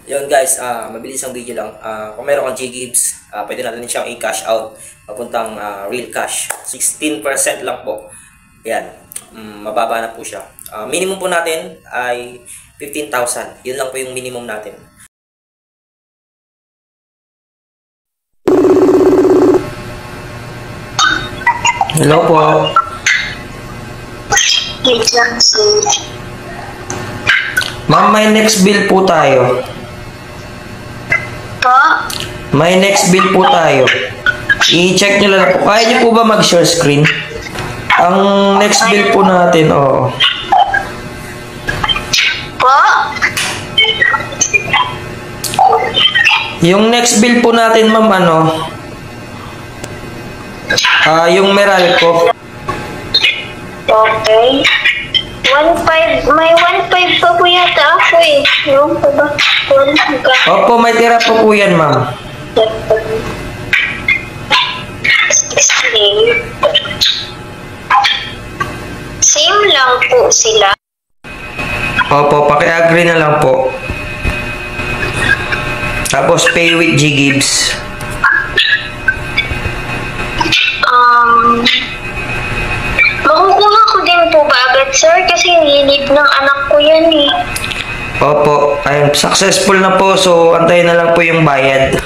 Yun guys, mabilis ang video lang. Kung meron kang G-Gibbs, pwede natin siyang i-cash out papuntang real cash. 16% lang po. Yan, mababa na po siya. Minimum po natin ay 15,000. Yun lang po yung minimum natin. Hello po. Ma'am, may next bill po tayo. May next bill po tayo. I-check nyo lang po. Kaya nyo po ba mag-share screen? Ang next bill po natin, oo. Yung next bill po natin, ma'am, yung Meralco. Okay. 1.5, may 1.5 pa po yata ako eh. Yung pa ba? Opo, may tira po po yan, ma'am. Same lang po sila. Opo, paki-agree na lang po. Tapos pay with G-Gibbs. Makukuha ko din po ba agad, sir? Kasi need ng anak ko yan eh. Opo, ayun, successful na po. So, antayin na lang po yung bayad.